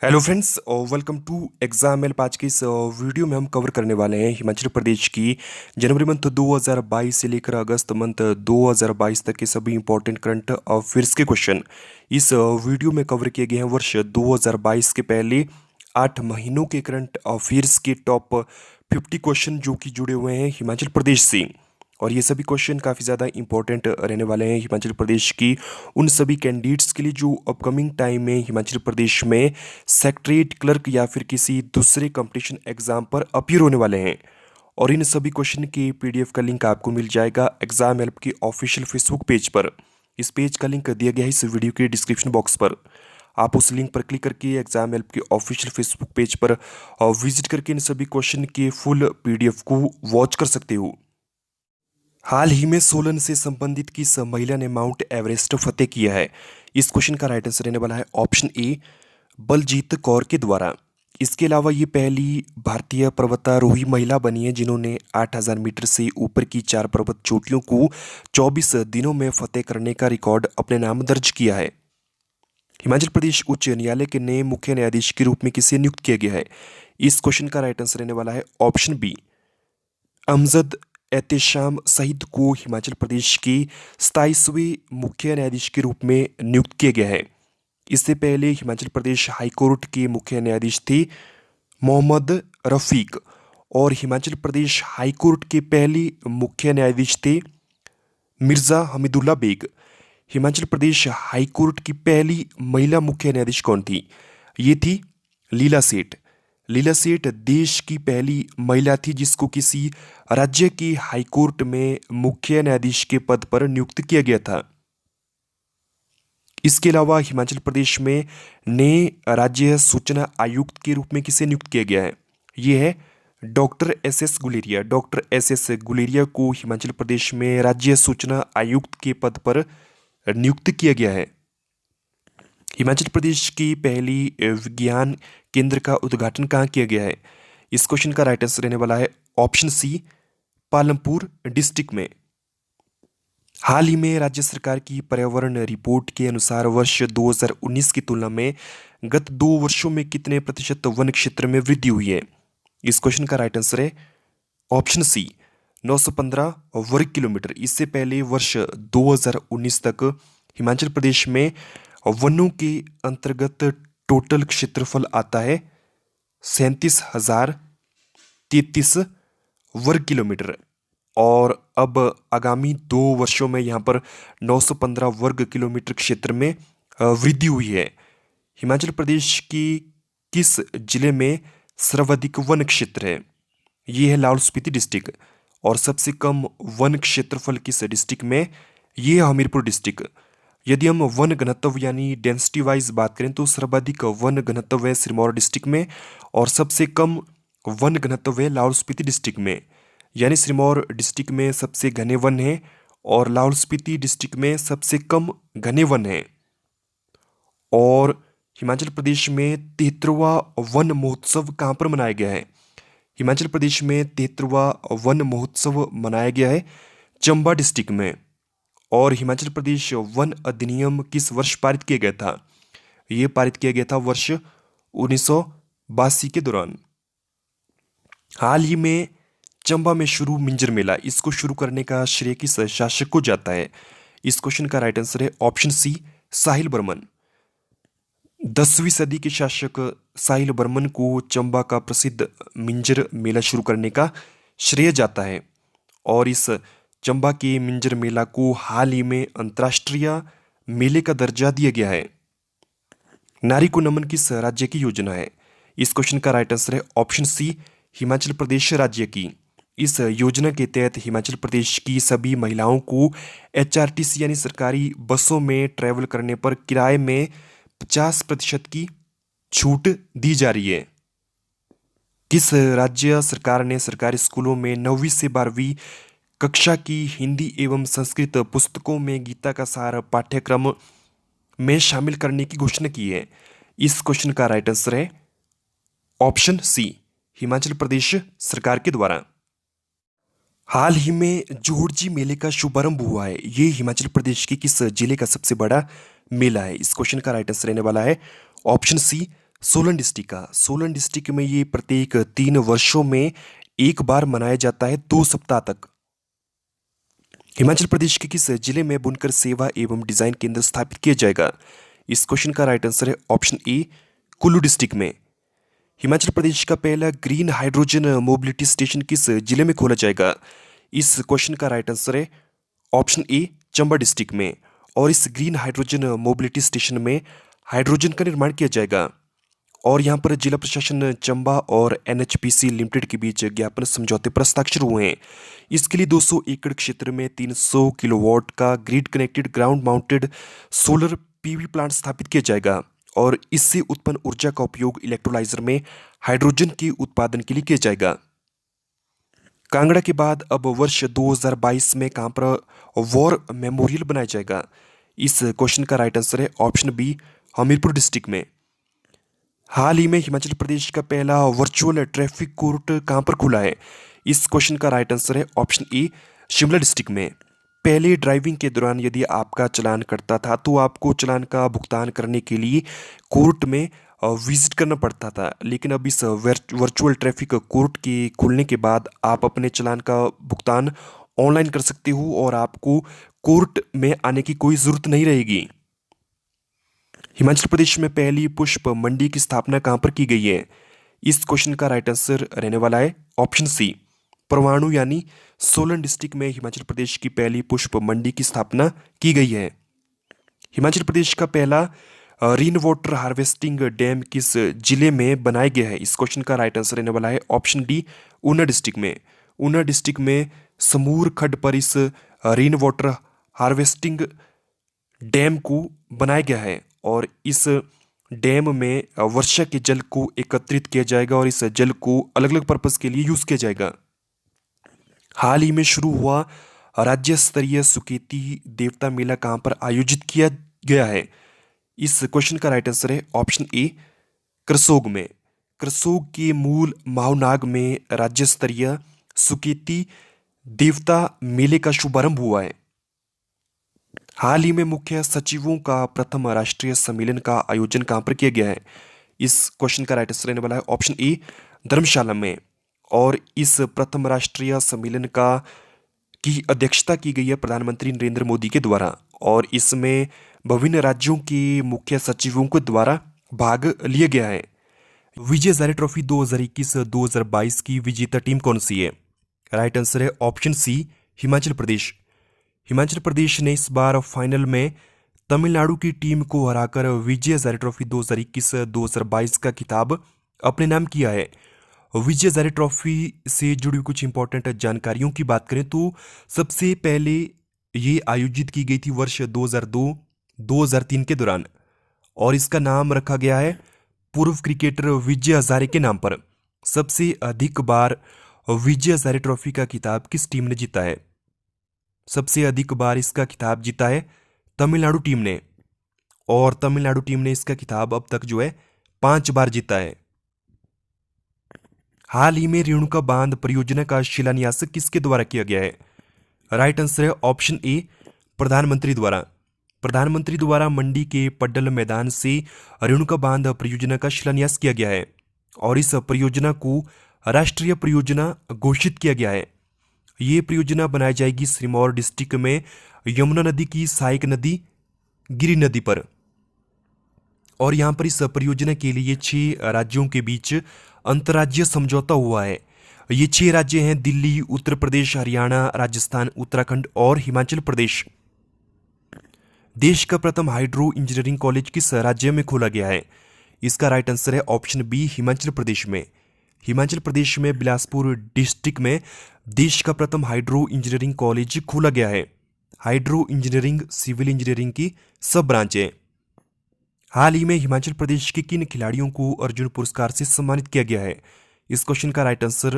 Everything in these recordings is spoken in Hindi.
हेलो फ्रेंड्स और वेलकम टू एग्जाम हेल्प। आज के इस वीडियो में हम कवर करने वाले हैं हिमाचल प्रदेश की जनवरी मंथ 2022 से लेकर अगस्त मंथ 2022 तक के सभी इंपॉर्टेंट करंट अफेयर्स के क्वेश्चन इस वीडियो में कवर किए गए हैं। वर्ष 2022 के पहले 8 महीनों के करंट अफेयर्स के टॉप 50 क्वेश्चन जो कि जुड़े हुए हैं हिमाचल प्रदेश से। और ये सभी क्वेश्चन काफ़ी ज़्यादा इंपॉर्टेंट रहने वाले हैं हिमाचल प्रदेश की उन सभी कैंडिडेट्स के लिए जो अपकमिंग टाइम में हिमाचल प्रदेश में सेक्रेटरीट क्लर्क या फिर किसी दूसरे कंपटीशन एग्जाम पर अपीयर होने वाले हैं। और इन सभी क्वेश्चन की पीडीएफ का लिंक आपको मिल जाएगा एग्जाम हेल्प की ऑफिशियल फेसबुक पेज पर। इस पेज का लिंक दिया गया है इस वीडियो के डिस्क्रिप्शन बॉक्स पर। आप उस लिंक पर क्लिक करके एग्जाम हेल्प के ऑफिशियल फेसबुक पेज पर विजिट करके इन सभी क्वेश्चन के फुल पीडीएफ को वॉच कर सकते हो। हाल ही में सोलन से संबंधित किस महिला ने माउंट एवरेस्ट फतेह किया है? इस क्वेश्चन का राइट आंसर रहने वाला है ऑप्शन ए बलजीत कौर के द्वारा। इसके अलावा ये पहली भारतीय पर्वतारोही महिला बनी है जिन्होंने 8000 मीटर से ऊपर की 4 पर्वत चोटियों को 24 दिनों में फतेह करने का रिकॉर्ड अपने नाम दर्ज किया है। हिमाचल प्रदेश उच्च न्यायालय के नए मुख्य न्यायाधीश के रूप में किसे नियुक्त किया गया है? इस क्वेश्चन का राइट आंसर रहने वाला है ऑप्शन बी अमजद एहतेशाम सईद को हिमाचल प्रदेश के 27वें मुख्य न्यायाधीश के रूप में नियुक्त किया गया है। इससे पहले हिमाचल प्रदेश हाई कोर्ट के मुख्य न्यायाधीश थे मोहम्मद रफीक और हिमाचल प्रदेश हाई कोर्ट के पहले मुख्य न्यायाधीश थे Mirza Hamidullah bag. Himachal Pradesh high court की पहली महिला मुख्य न्यायाधीश कौन थी? ये थी लीला सेठ। लीला सेठ देश की पहली महिला थी जिसको किसी राज्य की हाई कोर्ट में मुख्य न्यायाधीश के पद पर नियुक्त किया गया था। इसके अलावा हिमाचल प्रदेश में नए राज्य सूचना आयुक्त के रूप में किसे नियुक्त किया गया है? ये है doctor S Guleria. Doctor S Guleria को हिमाचल प्रदेश में राज्य सूचना आयुक्त के पद पर नियुक्त किया गया है। हिमाचल प्रदेश की पहली विज्ञान केंद्र का उद्घाटन कहाँ किया गया है? इस क्वेश्चन का राइट आंसर रहने वाला है ऑप्शन सी पालमपुर डिस्ट्रिक्ट में। हाल ही में राज्य सरकार की पर्यावरण रिपोर्ट के अनुसार वर्ष 2019 की तुलना में गत 2 वर्षों में कितने प्रतिशत वन क्षेत्र में वृद्धि हुई है? इस क्वेश्चन का राइट आंसर है ऑप्शन सी 915 वर्ग किलोमीटर। इससे पहले वर्ष 2019 तक हिमाचल प्रदेश में वनों के अंतर्गत टोटल क्षेत्रफल आता है 37,033 वर्ग किलोमीटर और अब आगामी 2 वर्षों में यहाँ पर 915 वर्ग किलोमीटर क्षेत्र में वृद्धि हुई है। हिमाचल प्रदेश की किस जिले में सर्वाधिक वन क्षेत्र है? ये है लाहौल स्पीति डिस्ट्रिक्ट। और सबसे कम वन क्षेत्रफल किस डिस्ट्रिक्ट में? ये है हमीरपुर डिस्ट्रिक्ट। यदि हम वन घनत्व यानी डेंसिटी वाइज बात करें तो सर्वाधिक वन घनत्व है सिरमौर डिस्ट्रिक्ट में और सबसे कम वन घनत्व है लाहौल स्पीति डिस्ट्रिक्ट में। यानी सिरमौर डिस्ट्रिक्ट में सबसे घने वन है और लाहौल स्पीति डिस्ट्रिक्ट में सबसे कम घने वन है। और हिमाचल प्रदेश में 73वां वन महोत्सव कहाँ पर मनाया गया है? हिमाचल प्रदेश में 73वां वन महोत्सव मनाया गया है चंबा डिस्ट्रिक्ट में। और हिमाचल प्रदेश वन अधिनियम किस वर्ष पारित किया गया था? ये पारित किया गया था वर्ष 1982 के दौरान। हाल ही में चंबा में शुरू मिंजर मेला, इसको शुरू करने का श्रेय किस शासक को जाता है? इस क्वेश्चन का राइट आंसर है ऑप्शन सी साहिल बर्मन। 10वीं सदी के शासक साहिल बर्मन को चंबा का प्रसिद्ध मिंजर मेला शुरू करने का श्रेय जाता है। और इस चंबा के मिंजर मेला को हाल ही में अंतर्राष्ट्रीय मेले का दर्जा दिया गया है। नारी को नमन किस राज्य की योजना है? इस क्वेश्चन का राइट आंसर है ऑप्शन सी हिमाचल प्रदेश राज्य की। इस योजना के तहत हिमाचल प्रदेश की सभी महिलाओं को एचआरटीसी यानी सरकारी बसों में ट्रैवल करने पर किराए में 50% की छूट दी जा रही है। किस राज्य सरकार ने सरकारी स्कूलों में 9वीं से 12वीं कक्षा की हिंदी एवं संस्कृत पुस्तकों में गीता का सार पाठ्यक्रम में शामिल करने की घोषणा की है? इस क्वेश्चन का राइट आंसर है ऑप्शन सी हिमाचल प्रदेश सरकार के द्वारा। हाल ही में जोड़जी मेले का शुभारंभ हुआ है, ये हिमाचल प्रदेश के किस जिले का सबसे बड़ा मेला है? इस क्वेश्चन का राइट आंसर रहने वाला है ऑप्शन सी सोलन डिस्ट्रिक्ट का। सोलन डिस्ट्रिक्ट में ये प्रत्येक 3 वर्षों में एक बार मनाया जाता है 2 सप्ताह तक। हिमाचल प्रदेश के किस जिले में बुनकर सेवा एवं डिजाइन केंद्र स्थापित किया जाएगा? इस क्वेश्चन का राइट आंसर है ऑप्शन ए, कुल्लू डिस्ट्रिक्ट में। हिमाचल प्रदेश का पहला ग्रीन हाइड्रोजन मोबिलिटी स्टेशन किस जिले में खोला जाएगा? इस क्वेश्चन का राइट आंसर है ऑप्शन ए, चंबा डिस्ट्रिक्ट में। और इस ग्रीन हाइड्रोजन मोबिलिटी स्टेशन में हाइड्रोजन का निर्माण किया जाएगा। और यहाँ पर जिला प्रशासन चंबा और एनएचपीसी लिमिटेड के बीच ज्ञापन समझौते पर हस्ताक्षर हुए हैं। इसके लिए 200 एकड़ क्षेत्र में 300 किलोवाट का grid connected ground mounted solar PV plant स्थापित किया जाएगा और इससे उत्पन्न ऊर्जा का उपयोग इलेक्ट्रोलाइजर में हाइड्रोजन के उत्पादन के लिए किया जाएगा। कांगड़ा के बाद अब वर्ष 2022 में कहां पर वॉर मेमोरियल बनाया जाएगा? इस क्वेश्चन का राइट आंसर है ऑप्शन बी, हमीरपुर डिस्ट्रिक्ट में। हाल ही में हिमाचल प्रदेश का पहला वर्चुअल ट्रैफिक कोर्ट कहां पर खुला है? इस क्वेश्चन का राइट आंसर है ऑप्शन ए, शिमला डिस्ट्रिक्ट में। पहले ड्राइविंग के दौरान यदि आपका चालान कटता था तो आपको चालान का भुगतान करने के लिए कोर्ट में विजिट करना पड़ता था, लेकिन अब इस वर्चुअल ट्रैफिक कोर्ट के खुलने के बाद आप अपने चालान का भुगतान ऑनलाइन कर सकते हो और आपको कोर्ट में आने की कोई ज़रूरत नहीं रहेगी। हिमाचल प्रदेश में पहली पुष्प मंडी की स्थापना कहाँ पर की गई है? इस क्वेश्चन का राइट आंसर रहने वाला है ऑप्शन सी, परवाणु यानी सोलन डिस्ट्रिक्ट में हिमाचल प्रदेश की पहली पुष्प मंडी की स्थापना की गई है। हिमाचल प्रदेश का पहला रेन वाटर हार्वेस्टिंग डैम किस जिले में बनाया गया है? इस क्वेश्चन का राइट आंसर रहने वाला है ऑप्शन डी, ऊना डिस्ट्रिक्ट में। ऊना डिस्ट्रिक्ट में समूर खड्ड पर इस रेन वाटर हार्वेस्टिंग डैम को बनाया गया है और इस डैम में वर्षा के जल को एकत्रित किया जाएगा और इस जल को अलग अलग पर्पस के लिए यूज किया जाएगा। हाल ही में शुरू हुआ राज्य स्तरीय सुकेती देवता मेला कहां पर आयोजित किया गया है? इस क्वेश्चन का राइट आंसर है ऑप्शन ए, करसोग में। करसोग के मूल माहौनाग में राज्य स्तरीय सुकेती देवता मेले का शुभारंभ हुआ है। हाल ही में मुख्य सचिवों का प्रथम राष्ट्रीय सम्मेलन का आयोजन कहां पर किया गया है? इस क्वेश्चन का राइट आंसर रहने वाला है ऑप्शन ए, धर्मशाला में। और इस प्रथम राष्ट्रीय सम्मेलन की अध्यक्षता की गई है प्रधानमंत्री नरेंद्र मोदी के द्वारा और इसमें विभिन्न राज्यों के मुख्य सचिवों के द्वारा भाग लिया गया है। विजय हजारे ट्रॉफी 2021-2022 की विजेता टीम कौन सी है? राइट आंसर है ऑप्शन सी, हिमाचल प्रदेश। हिमाचल प्रदेश ने इस बार फाइनल में तमिलनाडु की टीम को हराकर विजय हजारे ट्रॉफी 2021-2022 का खिताब अपने नाम किया है। विजय हजारे ट्रॉफी से जुड़ी कुछ इंपॉर्टेंट जानकारियों की बात करें तो सबसे पहले ये आयोजित की गई थी वर्ष 2002-2003 के दौरान और इसका नाम रखा गया है पूर्व क्रिकेटर विजय हजारे के नाम पर। सबसे अधिक बार विजय हजारे ट्रॉफी का खिताब किस टीम ने जीता है? सबसे अधिक बार इसका खिताब जीता है तमिलनाडु टीम ने और तमिलनाडु टीम ने इसका खिताब अब तक जो है 5 बार जीता है। हाल ही में रेणुका बांध परियोजना का शिलान्यास किसके द्वारा किया गया है? राइट आंसर है ऑप्शन ए, प्रधानमंत्री द्वारा। प्रधानमंत्री द्वारा मंडी के पड्डल मैदान से रेणुका बांध परियोजना का शिलान्यास किया गया है और इस परियोजना को राष्ट्रीय परियोजना घोषित किया गया है। ये परियोजना बनाई जाएगी सिरमौर डिस्ट्रिक्ट में यमुना नदी की सहायक नदी गिरी नदी पर और यहाँ पर इस परियोजना के लिए 6 राज्यों के बीच अंतर्राज्यीय समझौता हुआ है। ये 6 राज्य हैं दिल्ली, उत्तर प्रदेश, हरियाणा, राजस्थान, उत्तराखंड और हिमाचल प्रदेश। देश का प्रथम हाइड्रो इंजीनियरिंग कॉलेज किस राज्य में खोला गया है? इसका राइट आंसर है ऑप्शन बी, हिमाचल प्रदेश में। हिमाचल प्रदेश में बिलासपुर डिस्ट्रिक्ट में देश का प्रथम हाइड्रो इंजीनियरिंग कॉलेज खोला गया है। हाइड्रो इंजीनियरिंग सिविल इंजीनियरिंग की सब ब्रांच है। हाल ही में हिमाचल प्रदेश के किन खिलाड़ियों को अर्जुन पुरस्कार से सम्मानित किया गया है? इस क्वेश्चन का राइट आंसर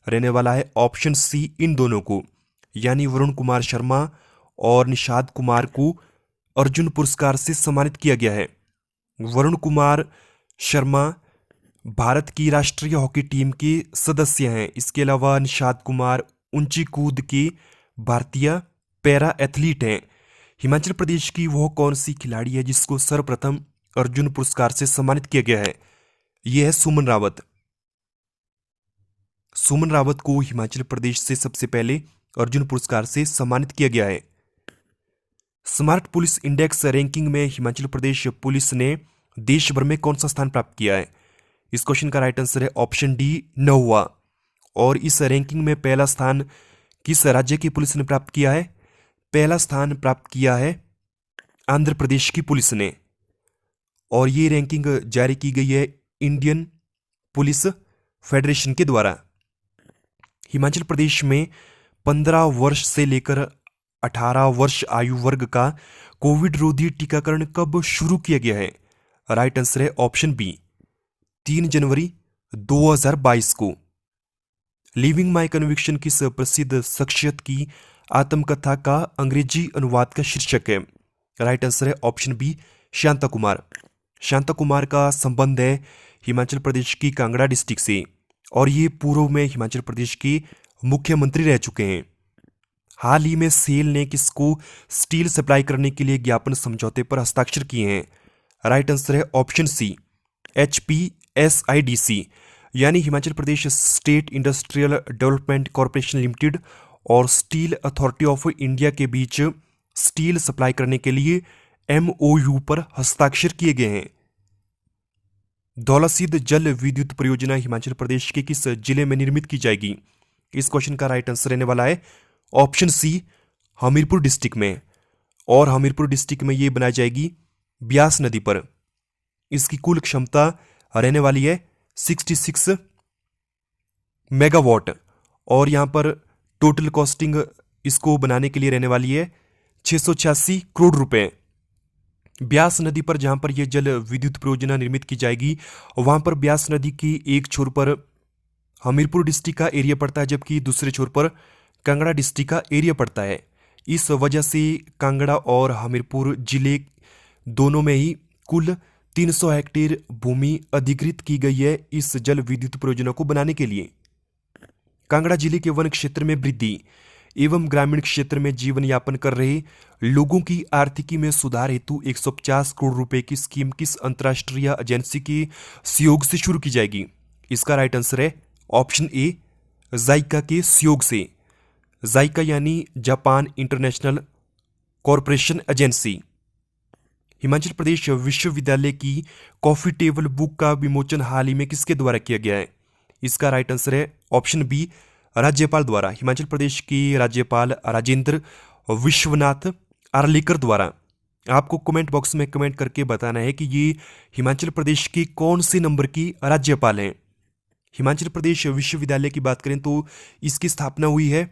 रहने वाला है ऑप्शन सी, इन दोनों को, यानी वरुण कुमार शर्मा और निषाद कुमार को अर्जुन पुरस्कार से सम्मानित किया गया है। वरुण कुमार शर्मा भारत की राष्ट्रीय हॉकी टीम के सदस्य हैं। इसके अलावा निषाद कुमार ऊंची कूद के भारतीय पैरा एथलीट हैं। हिमाचल प्रदेश की वह कौन सी खिलाड़ी है जिसको सर्वप्रथम अर्जुन पुरस्कार से सम्मानित किया गया है? ये है सुमन रावत। सुमन रावत को हिमाचल प्रदेश से सबसे पहले अर्जुन पुरस्कार से सम्मानित किया गया है। स्मार्ट पुलिस इंडेक्स रैंकिंग में हिमाचल प्रदेश पुलिस ने देश भर में कौन सा स्थान प्राप्त किया है? इस क्वेश्चन का राइट आंसर है ऑप्शन डी 9वां। और इस रैंकिंग में पहला स्थान किस राज्य की पुलिस ने प्राप्त किया है? पहला स्थान प्राप्त किया है आंध्र प्रदेश की पुलिस ने। और ये रैंकिंग जारी की गई है इंडियन पुलिस फेडरेशन के द्वारा। हिमाचल प्रदेश में 15 वर्ष से लेकर 18 वर्ष आयु वर्ग का कोविड रोधी टीकाकरण कब शुरू किया गया है? राइट आंसर है ऑप्शन बी 3 जनवरी 2022 को। लिविंग माई कन्विक्शन किस प्रसिद्ध शख्सियत की आत्मकथा का अंग्रेजी अनुवाद का शीर्षक है? राइट आंसर है ऑप्शन बी शांता कुमार। शांता कुमार का संबंध है हिमाचल प्रदेश की कांगड़ा डिस्ट्रिक्ट से और ये पूर्व में हिमाचल प्रदेश के मुख्यमंत्री रह चुके हैं। हाल ही में सेल ने किसको स्टील सप्लाई करने के लिए ज्ञापन समझौते पर हस्ताक्षर किए हैं? राइट आंसर है ऑप्शन सी HPSIDC यानी Himachal Pradesh state industrial development corporation limited और स्टील अथॉरिटी ऑफ इंडिया के बीच स्टील सप्लाई करने के लिए MOU पर हस्ताक्षर किए गए हैं। धौलासिद्ध जल विद्युत परियोजना हिमाचल प्रदेश के किस जिले में निर्मित की जाएगी? इस क्वेश्चन का राइट आंसर रहने वाला है ऑप्शन सी हमीरपुर डिस्ट्रिक्ट में। और हमीरपुर डिस्ट्रिक्ट में ये बनाई जाएगी ब्यास नदी पर। इसकी कुल क्षमता रहने वाली है 66 मेगावाट और यहां पर टोटल कॉस्टिंग इसको बनाने के लिए रहने वाली है 686 करोड़ रुपए। ब्यास नदी पर जहां पर यह जल विद्युत परियोजना निर्मित की जाएगी वहां पर ब्यास नदी की एक छोर पर हमीरपुर डिस्ट्रिक्ट का एरिया पड़ता है जबकि दूसरे छोर पर कांगड़ा डिस्ट्रिक्ट का एरिया पड़ता है। इस वजह से कांगड़ा और हमीरपुर जिले दोनों में ही कुल 300 हेक्टेयर भूमि अधिकृत की गई है इस जल विद्युत परियोजना को बनाने के लिए। कांगड़ा जिले के वन क्षेत्र में वृद्धि एवं ग्रामीण क्षेत्र में जीवन यापन कर रहे लोगों की आर्थिकी में सुधार हेतु 150 करोड़ रुपए की स्कीम किस अंतर्राष्ट्रीय एजेंसी के सहयोग से शुरू की जाएगी? इसका राइट आंसर है ऑप्शन ए जाइका के सहयोग से। जाइका यानी Japan international corporation agency. Himachal Pradesh विश्वविद्यालय की कॉफी टेबल बुक का विमोचन हाल ही में किसके द्वारा किया गया है? इसका राइट आंसर है ऑप्शन बी राज्यपाल द्वारा। हिमाचल प्रदेश के राज्यपाल राजेंद्र विश्वनाथ आर्लेकर द्वारा। आपको कमेंट बॉक्स में कमेंट करके बताना है कि ये हिमाचल प्रदेश के कौन से नंबर की राज्यपाल हैं। हिमाचल प्रदेश विश्वविद्यालय की बात करें तो इसकी स्थापना हुई है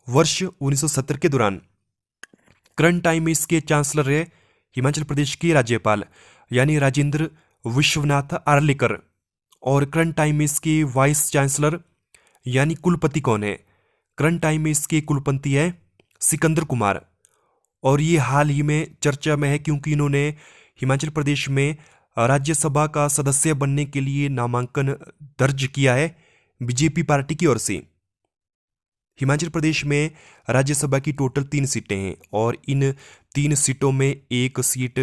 वर्ष 1970 के दौरान। करंट टाइम में इसके चांसलर है हिमाचल प्रदेश के राज्यपाल यानी राजेंद्र विश्वनाथ आर्लेकर। और करंट टाइम में इसके वाइस चांसलर यानी कुलपति कौन है? करंट टाइम में इसके कुलपति है सिकंदर कुमार। और ये हाल ही में चर्चा में है क्योंकि इन्होंने हिमाचल प्रदेश में राज्यसभा का सदस्य बनने के लिए नामांकन दर्ज किया है बीजेपी पार्टी की ओर से। हिमाचल प्रदेश में राज्यसभा की टोटल 3 सीटें हैं और इन 3 सीटों में एक सीट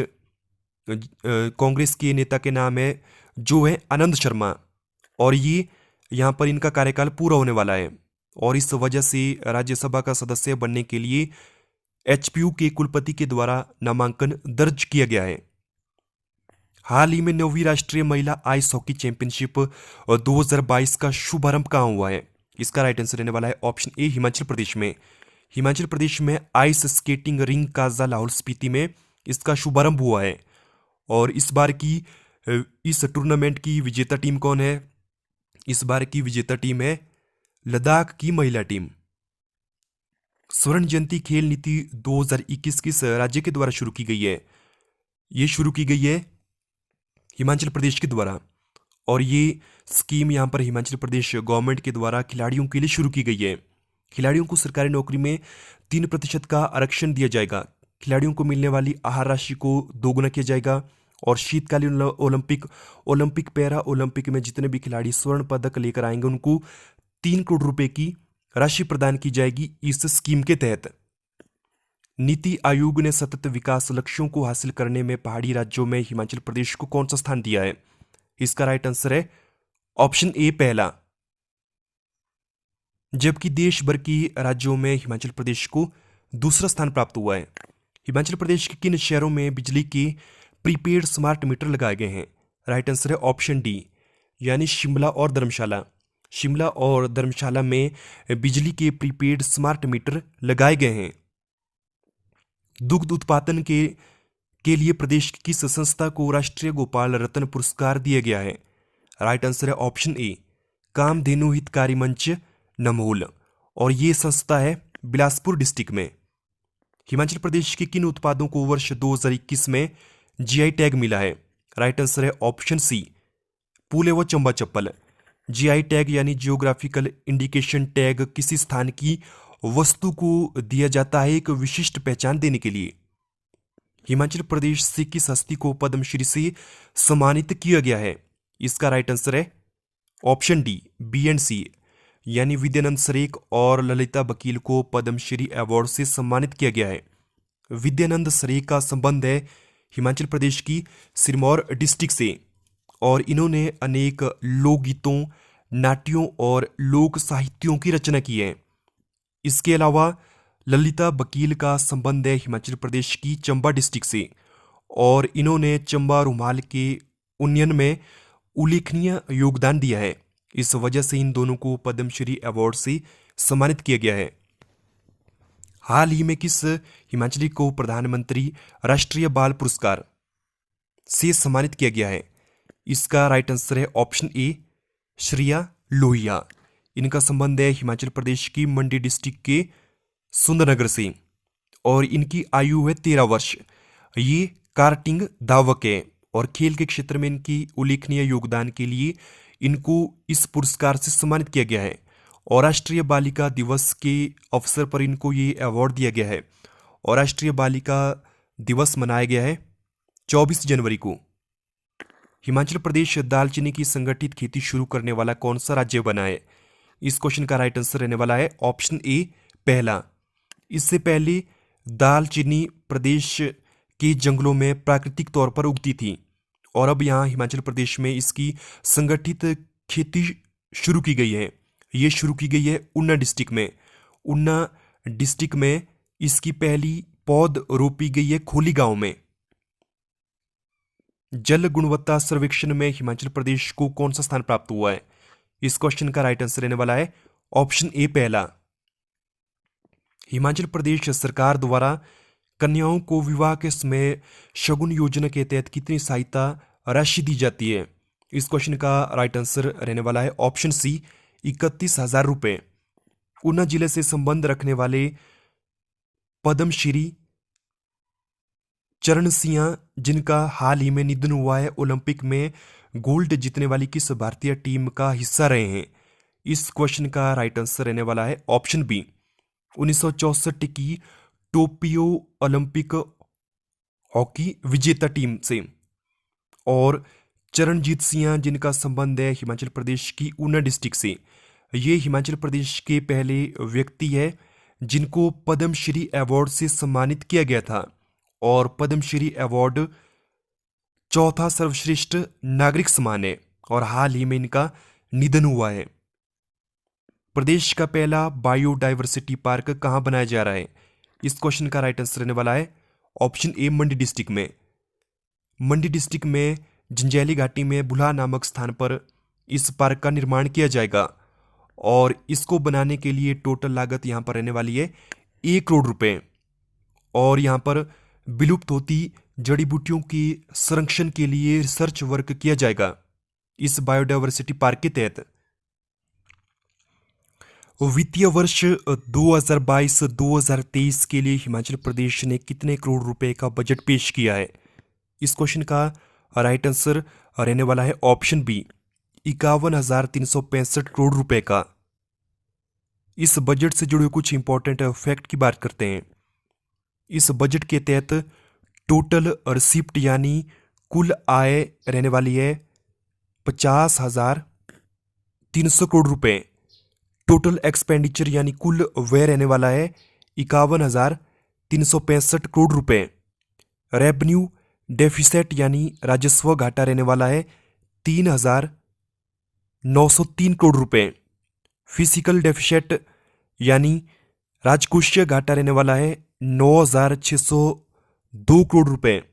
कांग्रेस के नेता के नाम है जो है आनंद शर्मा और ये यहाँ पर इनका कार्यकाल पूरा होने वाला है और इस वजह से राज्यसभा का सदस्य बनने के लिए HPU के कुलपति के द्वारा नामांकन दर्ज किया गया है। हाल ही में 9वीं राष्ट्रीय महिला आइस हॉकी चैंपियनशिप 2022 का शुभारंभ कहाँ हुआ है? इसका राइट आंसर रहने वाला है ऑप्शन ए हिमाचल प्रदेश में। हिमाचल प्रदेश में ice skating ring Kaza Lahaul Spiti में इसका शुभारंभ हुआ है। और इस बार की इस टूर्नामेंट की विजेता टीम कौन है? इस बार की विजेता टीम है लद्दाख की महिला टीम। स्वर्ण जयंती खेल नीति 2021 किस राज्य के द्वारा शुरू की गई है? ये शुरू की गई है हिमाचल प्रदेश के द्वारा और ये स्कीम यहाँ पर हिमाचल प्रदेश गवर्नमेंट के द्वारा खिलाड़ियों के लिए शुरू की गई है। खिलाड़ियों को सरकारी नौकरी में 3% का आरक्षण दिया जाएगा। खिलाड़ियों को मिलने वाली आहार राशि को दोगुना किया जाएगा और शीतकालीन ओलंपिक पैरा ओलंपिक में जितने भी खिलाड़ी स्वर्ण पदक लेकर आएंगे उनको 3 करोड़ रुपए की राशि प्रदान की जाएगी इस स्कीम के तहत। नीति आयोग ने सतत विकास लक्ष्यों को हासिल करने में पहाड़ी राज्यों में हिमाचल प्रदेश को कौन सा स्थान दिया है? इसका राइट आंसर है ऑप्शन ए पहला। जबकि देश भर की राज्यों में हिमाचल प्रदेश को दूसरा स्थान प्राप्त हुआ है। हिमाचल प्रदेश के किन शहरों में बिजली के प्रीपेड स्मार्ट मीटर लगाए गए हैं? राइट आंसर है ऑप्शन डी, यानी शिमला और धर्मशाला। शिमला और धर्मशाला में बिजली के प्रीपेड स्मार्ट मीटर लगाए गए हैं। दुग्ध उत्पादन के लिए प्रदेश की किस संस्था को राष्ट्रीय गोपाल रत्न पुरस्कार दिया गया है? राइट आंसर है ऑप्शन ए, कामधेनु हितकारी मंच नमोल, और ये संस्था है बिलासपुर डिस्ट्रिक्ट में। हिमाचल प्रदेश के किन उत्पादों को वर्ष 2021 में जीआई टैग मिला है? राइट आंसर है ऑप्शन सी, पूले व चंबा चप्पल। जीआई टैग यानी जियोग्राफिकल इंडिकेशन टैग किसी स्थान की वस्तु को दिया जाता है एक विशिष्ट पहचान देने के लिए। हिमाचल प्रदेश से किस हस्ती को पद्मश्री से सम्मानित किया गया है? इसका राइट आंसर है ऑप्शन डी, बी एंड सी, यानी विद्यानंद सरेख और ललिता बकील को पद्मश्री अवार्ड से सम्मानित किया गया है। विद्यानंद सरेख का संबंध है हिमाचल प्रदेश की सिरमौर डिस्ट्रिक्ट से, और इन्होंने अनेक लोकगीतों, नाट्यों और लोक साहित्यों की रचना की है। इसके अलावा ललिता बकील का संबंध है हिमाचल प्रदेश की चंबा डिस्ट्रिक्ट से, और इन्होंने चंबा रुमाल के उन्नयन में उल्लेखनीय योगदान दिया है। इस वजह से इन दोनों को पद्मश्री अवार्ड से सम्मानित किया गया है। हाल ही में किस हिमाचली को प्रधानमंत्री राष्ट्रीय बाल पुरस्कार से सम्मानित किया गया है? इसका राइट आंसर है ऑप्शन ए, श्रेया लोहिया। इनका संबंध है हिमाचल प्रदेश की मंडी डिस्ट्रिक्ट के सुंदरनगर से, और इनकी आयु है 13 वर्ष। ये कार्टिंग धावक है, और खेल के क्षेत्र में इनकी उल्लेखनीय योगदान के लिए इनको इस पुरस्कार से सम्मानित किया गया है। और राष्ट्रीय बालिका दिवस के अवसर पर इनको ये अवार्ड दिया गया है, और राष्ट्रीय बालिका दिवस मनाया गया है 24 जनवरी को। हिमाचल प्रदेश दालचीनी की संगठित खेती शुरू करने वाला कौन सा राज्य बना है? इस क्वेश्चन का राइट आंसर रहने वाला है ऑप्शन ए पहला। इससे पहले दालचीनी प्रदेश के जंगलों में प्राकृतिक तौर पर उगती थी, और अब यहाँ हिमाचल प्रदेश में इसकी संगठित खेती शुरू की गई है। ये शुरू की गई है ऊना डिस्ट्रिक्ट में। ऊना डिस्ट्रिक्ट में इसकी पहली पौध रोपी गई है खोली गांव में। जल गुणवत्ता सर्वेक्षण में हिमाचल प्रदेश को कौन सा स्थान प्राप्त हुआ है? इस क्वेश्चन का राइट आंसर रहने वाला है ऑप्शन ए पहला। हिमाचल प्रदेश सरकार द्वारा कन्याओं को विवाह के समय शगुन योजना के तहत कितनी सहायता राशि दी जाती है? इस क्वेश्चन का राइट आंसर रहने वाला है ऑप्शन सी, 31,000 रुपये। ऊना जिले से संबंध रखने वाले पद्मश्री चरण सिंह, जिनका हाल ही में निधन हुआ है, ओलंपिक में गोल्ड जीतने वाली किस भारतीय टीम का हिस्सा रहे हैं? इस क्वेश्चन का राइट आंसर रहने वाला है ऑप्शन बी, 1964 की टोक्यो ओलंपिक हॉकी विजेता टीम से। और चरणजीत सिंह, जिनका संबंध है हिमाचल प्रदेश की ऊना डिस्ट्रिक्ट से। ये हिमाचल प्रदेश के पहले व्यक्ति है जिनको पद्मश्री अवार्ड से सम्मानित किया गया था, और पद्मश्री अवार्ड चौथा सर्वश्रेष्ठ नागरिक सम्मान है, और हाल ही में इनका निधन हुआ है। प्रदेश का पहला बायोडायवर्सिटी पार्क कहाँ बनाया जा रहा है? इस क्वेश्चन का राइट आंसर रहने वाला है ऑप्शन ए, मंडी डिस्ट्रिक्ट में। मंडी डिस्ट्रिक्ट में जंजैली घाटी में बुल्हा नामक स्थान पर इस पार्क का निर्माण किया जाएगा, और इसको बनाने के लिए टोटल लागत यहाँ पर रहने वाली है 1 करोड़ रुपए। और यहाँ पर विलुप्त होती जड़ी बूटियों की संरक्षण के लिए रिसर्च वर्क किया जाएगा इस बायोडायवर्सिटी पार्क के तहत। वित्तीय वर्ष 2022-2023 के लिए हिमाचल प्रदेश ने कितने करोड़ रुपए का बजट पेश किया है? इस क्वेश्चन का राइट आंसर रहने वाला है ऑप्शन बी, 51,365 करोड़ रुपए का। इस बजट से जुड़े कुछ इंपॉर्टेंट फैक्ट की बात करते हैं। इस बजट के तहत टोटल रिसिप्ट यानी कुल आय रहने वाली है 50,300 करोड़ रुपए। टोटल एक्सपेंडिचर यानी कुल व्यय रहने वाला है 51,365 करोड़ रुपए। रेवेन्यू डेफिसिट यानी राजस्व घाटा रहने वाला है 903 करोड़ रुपए। फिजिकल डेफिसिट यानी राजकोषीय घाटा रहने वाला है 9,602 करोड़ रुपए।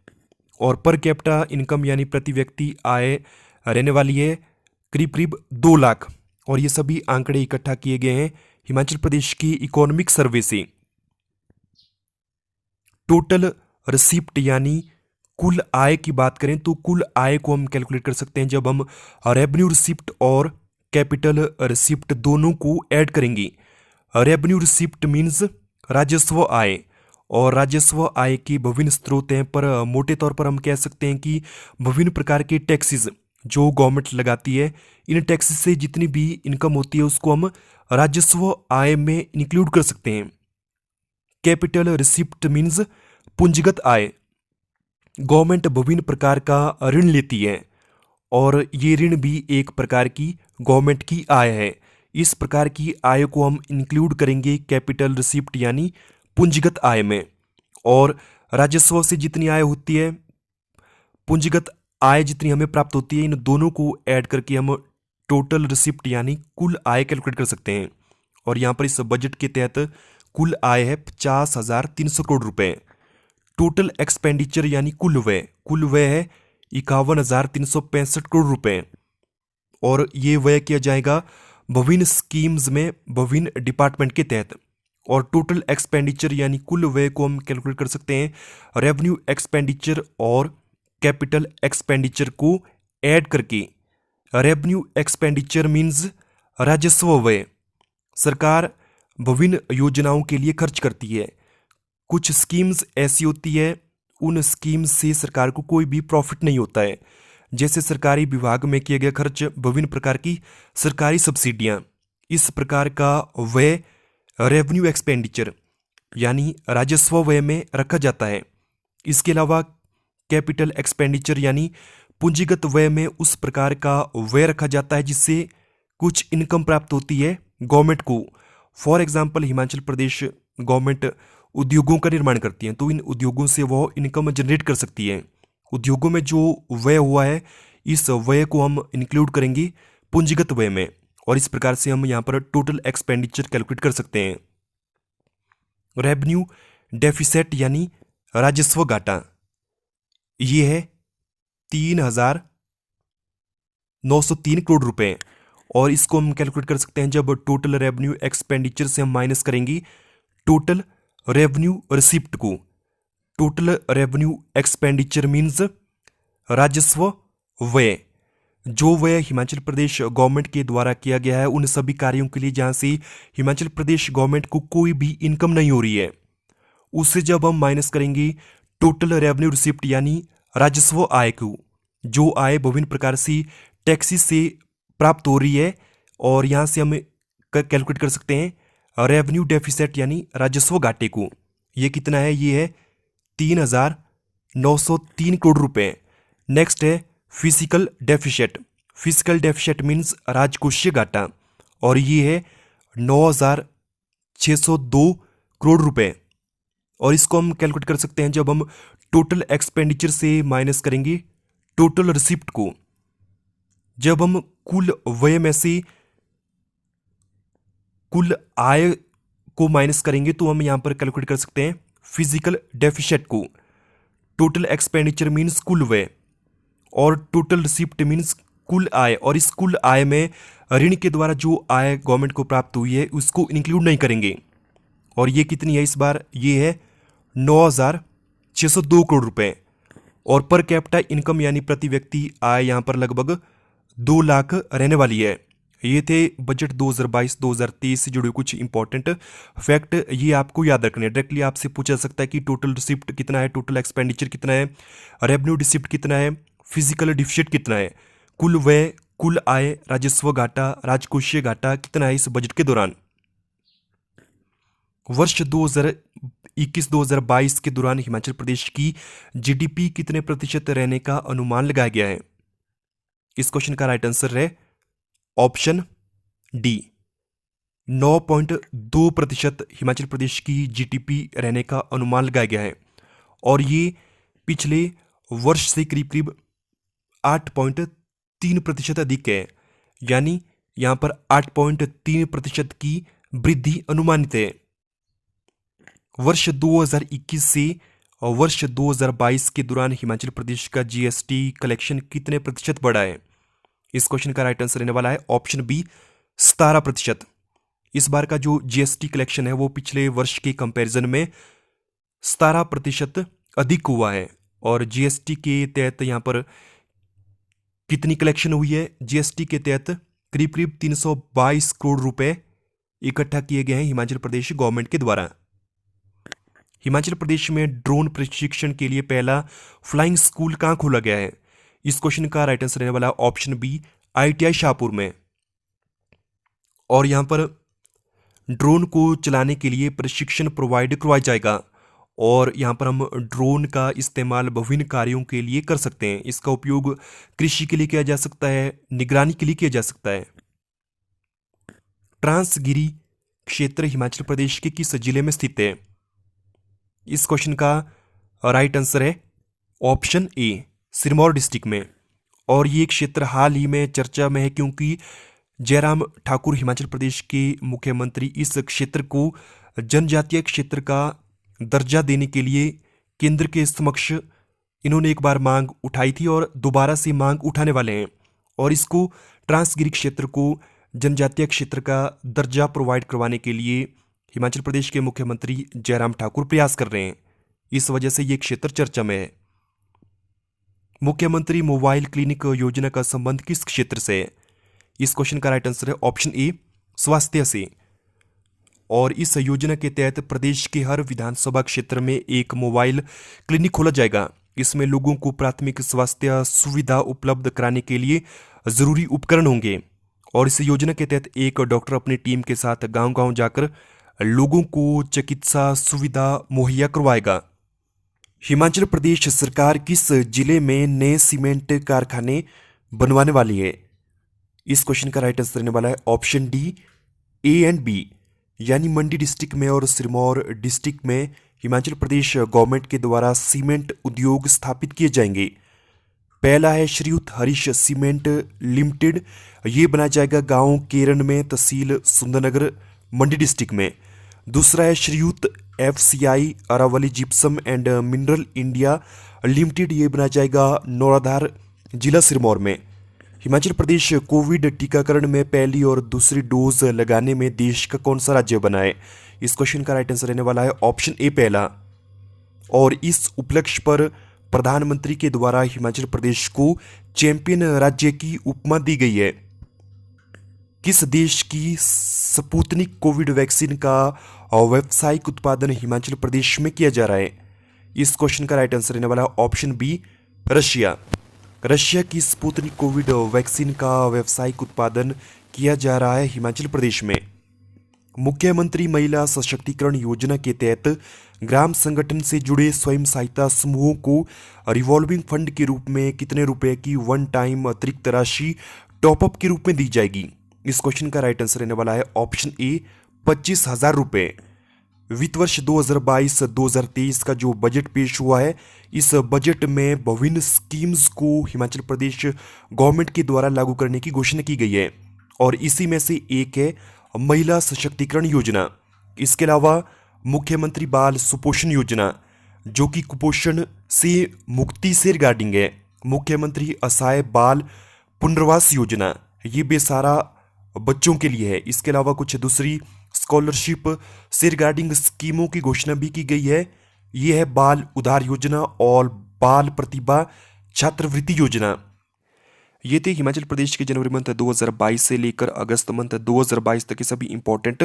और पर कैपिटा इनकम यानी प्रति व्यक्ति आय रहने वाली है करीब करीब 2 लाख। और ये सभी आंकड़े इकट्ठा किए गए हैं हिमाचल प्रदेश की इकोनॉमिक सर्वे से। टोटल रिसिप्ट यानी कुल आय की बात करें तो कुल आय को हम कैलकुलेट कर सकते हैं जब हम रेवेन्यू रिसिप्ट और कैपिटल रिसिप्ट दोनों को ऐड करेंगे। रेवेन्यू रिसिप्ट मीन्स राजस्व आय, और राजस्व आय के विभिन्न स्रोत हैं, पर मोटे तौर पर हम कह सकते हैं कि विभिन्न प्रकार के टैक्सेस जो गवर्नमेंट लगाती है, इन टैक्सेस से जितनी भी इनकम होती है उसको हम राजस्व आय में इंक्लूड कर सकते हैं। कैपिटल रिसिप्ट मीन्स पूंजीगत आय। गवर्नमेंट विभिन्न प्रकार का ऋण लेती है और ये ऋण भी एक प्रकार की गवर्नमेंट की आय है। इस प्रकार की आय को हम इंक्लूड करेंगे कैपिटल रिसिप्ट यानी पूंजीगत आय में। और राजस्व से जितनी आय होती है, पूंजीगत आय जितनी हमें प्राप्त होती है, इन दोनों को ऐड करके हम टोटल रिसिप्ट यानी कुल आय कैलकुलेट कर सकते हैं। और यहाँ पर इस बजट के तहत कुल आय है 50,300 करोड़ रुपए। टोटल एक्सपेंडिचर यानी कुल व्यय है 51,365 करोड़ रुपए। और ये व्यय किया जाएगा विभिन्न स्कीम्स में विभिन्न डिपार्टमेंट के तहत। और टोटल एक्सपेंडिचर यानी कुल व्यय को हम कैलकुलेट कर सकते हैं रेवेन्यू एक्सपेंडिचर और कैपिटल एक्सपेंडिचर को ऐड करके। रेवेन्यू एक्सपेंडिचर मीन्स राजस्व व्यय। सरकार विभिन्न योजनाओं के लिए खर्च करती है। कुछ स्कीम्स ऐसी होती है, उन स्कीम्स से सरकार को कोई भी प्रॉफिट नहीं होता है, जैसे सरकारी विभाग में किया गया खर्च, विभिन्न प्रकार की सरकारी सब्सिडियां। इस प्रकार का व्यय रेवेन्यू एक्सपेंडिचर यानी राजस्व व्यय में रखा जाता है। इसके अलावा कैपिटल एक्सपेंडिचर यानी पूंजीगत व्यय में उस प्रकार का व्यय रखा जाता है जिससे कुछ इनकम प्राप्त होती है गवर्नमेंट को। For example, Himachal Pradesh government उद्योगों का निर्माण करती है, तो इन उद्योगों से वह इनकम जनरेट कर सकती है। उद्योगों में जो व्यय हुआ है, इस व्यय को हम इंक्लूड करेंगे पूंजीगत व्यय में। और इस प्रकार से हम यहाँ पर टोटल एक्सपेंडिचर कैलकुलेट कर सकते हैं। रेवेन्यू डेफिसिट यानी राजस्व घाटा, ये है 3,903 करोड़ रुपए। और इसको हम कैलकुलेट कर सकते हैं जब टोटल रेवेन्यू एक्सपेंडिचर से हम माइनस करेंगे टोटल रेवेन्यू रिसिप्ट को। टोटल रेवेन्यू एक्सपेंडिचर मीन्स राजस्व व्यय, जो व्यय हिमाचल प्रदेश गवर्नमेंट के द्वारा किया गया है उन सभी कार्यों के लिए जहां से हिमाचल प्रदेश गवर्नमेंट को कोई भी इनकम नहीं हो रही है, उससे जब हम माइनस करेंगे टोटल रेवेन्यू रिसिप्ट यानी राजस्व आय को, जो आय विभिन्न प्रकार से टैक्सेस से प्राप्त हो रही है। और यहां से हम कैलकुलेट कर सकते हैं रेवेन्यू डेफिसिट यानी राजस्व घाटे को। ये कितना है? ये है 3,903 करोड़ रुपए। नेक्स्ट है physical deficit. Physical deficit means राजकोषीय घाटा, और ये है 9,602 करोड़ रुपए। और इसको हम कैलकुलेट कर सकते हैं जब हम टोटल एक्सपेंडिचर से माइनस करेंगे टोटल रिसिप्ट को। जब हम कुल व्यय में से कुल आय को माइनस करेंगे तो हम यहां पर कैलकुलेट कर सकते हैं फिजिकल डेफिसिट को। टोटल एक्सपेंडिचर मीन्स कुल व्यय और टोटल रिसिप्ट मीन्स कुल आय। और इस कुल आय में ऋण के द्वारा जो आय गवर्नमेंट को प्राप्त हुई है उसको इंक्लूड नहीं करेंगे। और ये कितनी है इस बार? ये है 9,602 करोड़ रुपए। और पर कैपिटा इनकम यानी प्रति व्यक्ति आय यहाँ पर लगभग 2 लाख रहने वाली है। ये थे बजट 2022-2023 से जुड़े कुछ इंपॉर्टेंट फैक्ट। ये आपको याद रखने, डायरेक्टली आपसे पूछा जा सकता है कि टोटल रिसिप्ट कितना है, टोटल एक्सपेंडिचर कितना है, रेवेन्यू रिसिप्ट कितना है, फिजिकल डेफिसिट कितना है, कुल व्यय, कुल आय, राजस्व घाटा, राजकोषीय घाटा कितना है इस बजट के दौरान। वर्ष 2021-2022 के दौरान हिमाचल प्रदेश की जीडीपी कितने प्रतिशत रहने का अनुमान लगाया गया है? इस क्वेश्चन का राइट आंसर है ऑप्शन डी, 9.2% हिमाचल प्रदेश की जीडीपी रहने का अनुमान लगाया गया है। और ये पिछले वर्ष से करीब करीब 8.3% अधिक है। यानी यहाँ पर 8.3% की वृद्धि अनुमानित है। वर्ष 2021 से वर्ष 2022 के दौरान हिमाचल प्रदेश का जीएसटी कलेक्शन कितने प्रतिशत बढ़ा है? इस क्वेश्चन का राइट आंसर रहने वाला है ऑप्शन बी 17%। इस बार का जो जीएसटी कलेक्शन है वो पिछले वर्ष के कंपैरिजन में 17% अधिक हुआ है। और जीएसटी के तहत यहाँ पर कितनी कलेक्शन हुई है? जीएसटी के तहत करीब करीब 322 करोड़ रुपए इकट्ठा किए गए हैं हिमाचल प्रदेश गवर्नमेंट के द्वारा। हिमाचल प्रदेश में ड्रोन प्रशिक्षण के लिए पहला फ्लाइंग स्कूल कहाँ खोला गया है? इस क्वेश्चन का राइट आंसर रहने वाला ऑप्शन बी आईटीआई शाहपुर में। और यहां पर ड्रोन को चलाने के लिए प्रशिक्षण प्रोवाइड करवाया जाएगा और यहां पर हम ड्रोन का इस्तेमाल विभिन्न कार्यों के लिए कर सकते हैं। इसका उपयोग कृषि के लिए किया जा सकता है, निगरानी के लिए किया जा सकता है। ट्रांसगिरी क्षेत्र हिमाचल प्रदेश के किस जिले में स्थित है? इस क्वेश्चन का राइट आंसर है ऑप्शन ए सिरमौर डिस्ट्रिक्ट में। और ये क्षेत्र हाल ही में चर्चा में है क्योंकि जयराम ठाकुर हिमाचल प्रदेश के मुख्यमंत्री इस क्षेत्र को जनजातीय क्षेत्र का दर्जा देने के लिए केंद्र के समक्ष इन्होंने एक बार मांग उठाई थी और दोबारा से मांग उठाने वाले हैं। और इसको ट्रांसगिरी क्षेत्र को जनजातीय क्षेत्र का दर्जा प्रोवाइड करवाने के लिए हिमाचल प्रदेश के मुख्यमंत्री जयराम ठाकुर प्रयास कर रहे हैं। इस वजह से ये क्षेत्र चर्चा में है। मुख्यमंत्री मोबाइल क्लिनिक योजना का संबंध किस क्षेत्र से है? इस क्वेश्चन का राइट आंसर है ऑप्शन ए स्वास्थ्य से। और इस योजना के तहत प्रदेश के हर विधानसभा क्षेत्र में एक मोबाइल क्लिनिक खोला जाएगा। इसमें लोगों को प्राथमिक स्वास्थ्य सुविधा उपलब्ध कराने के लिए जरूरी उपकरण होंगे। और इस योजना के तहत एक डॉक्टर अपनी टीम के साथ गांव-गांव जाकर लोगों को चिकित्सा सुविधा मुहैया करवाएगा। हिमाचल प्रदेश सरकार किस जिले में नए सीमेंट कारखाने बनवाने वाली है? इस क्वेश्चन का राइट आंसर रहने वाला है option D A and B, यानी मंडी डिस्ट्रिक्ट में और सिरमौर डिस्ट्रिक्ट में हिमाचल प्रदेश गवर्नमेंट के द्वारा सीमेंट उद्योग स्थापित किए जाएंगे। पहला है श्रीयुत हरीश सीमेंट लिमिटेड, ये बनाया जाएगा गांव केरन में, तहसील सुंदरनगर, मंडी डिस्ट्रिक्ट में। दूसरा है श्रीयुत FCI Aravali gypsum and mineral India limited, ये बनाया जाएगा नौराधार जिला सिरमौर में। हिमाचल प्रदेश कोविड टीकाकरण में पहली और दूसरी डोज लगाने में देश का कौन सा राज्य बना है? इस क्वेश्चन का राइट आंसर रहने वाला है ऑप्शन ए पहला। और इस उपलक्ष्य पर प्रधानमंत्री के द्वारा हिमाचल प्रदेश को चैंपियन राज्य की उपमा दी गई है। किस देश की स्पुतनिक कोविड वैक्सीन का व्यावसायिक उत्पादन हिमाचल प्रदेश में किया जा रहा है? इस क्वेश्चन का राइट आंसर रहने वाला ऑप्शन बी रशिया। रशिया की स्पुतनिक कोविड वैक्सीन का व्यावसायिक उत्पादन किया जा रहा है हिमाचल प्रदेश में। मुख्यमंत्री महिला सशक्तिकरण योजना के तहत ग्राम संगठन से जुड़े स्वयं सहायता समूहों को रिवॉल्विंग फंड के रूप में कितने रुपए की वन टाइम अतिरिक्त राशि टॉपअप के रूप में दी जाएगी? इस क्वेश्चन का राइट आंसर रहने वाला है ऑप्शन ए 25,000 रुपए। वित्त वर्ष 2022-2023 का जो बजट पेश हुआ है, इस बजट में विभिन्न स्कीम्स को हिमाचल प्रदेश गवर्नमेंट के द्वारा लागू करने की घोषणा की गई है और इसी में से एक है महिला सशक्तिकरण योजना। इसके अलावा मुख्यमंत्री बाल सुपोषण योजना, जो कि कुपोषण से मुक्ति से रिगार्डिंग है। मुख्यमंत्री असहाय बाल पुनर्वास योजना, ये बेसहारा बच्चों के लिए है। इसके अलावा कुछ दूसरी स्कॉलरशिप से रिगार्डिंग स्कीमों की घोषणा भी की गई है। ये है बाल उधार योजना और बाल प्रतिभा छात्रवृत्ति योजना। ये थे हिमाचल प्रदेश के जनवरी मंथ 2022 से लेकर अगस्त मंथ 2022 तक के सभी इंपॉर्टेंट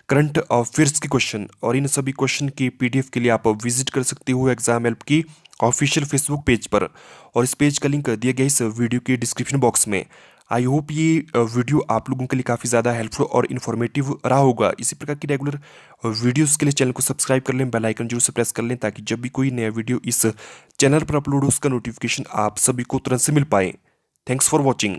करंट अफेयर्स के क्वेश्चन। और इन सभी क्वेश्चन के पीडीएफ के लिए आप विजिट कर सकते हो एग्जाम हेल्प की ऑफिशियल फेसबुक पेज पर, और इस पेज का लिंक दिया गया इस वीडियो के डिस्क्रिप्शन बॉक्स में। आई होप ये वीडियो आप लोगों के लिए काफ़ी ज़्यादा हेल्पफुल और इन्फॉर्मेटिव रहा होगा। इसी प्रकार की रेगुलर वीडियोस के लिए चैनल को सब्सक्राइब कर लें, बेल आइकन जरूर से प्रेस कर लें, ताकि जब भी कोई नया वीडियो इस चैनल पर अपलोड हो उसका नोटिफिकेशन आप सभी को तुरंत से मिल पाए। Thanks for watching.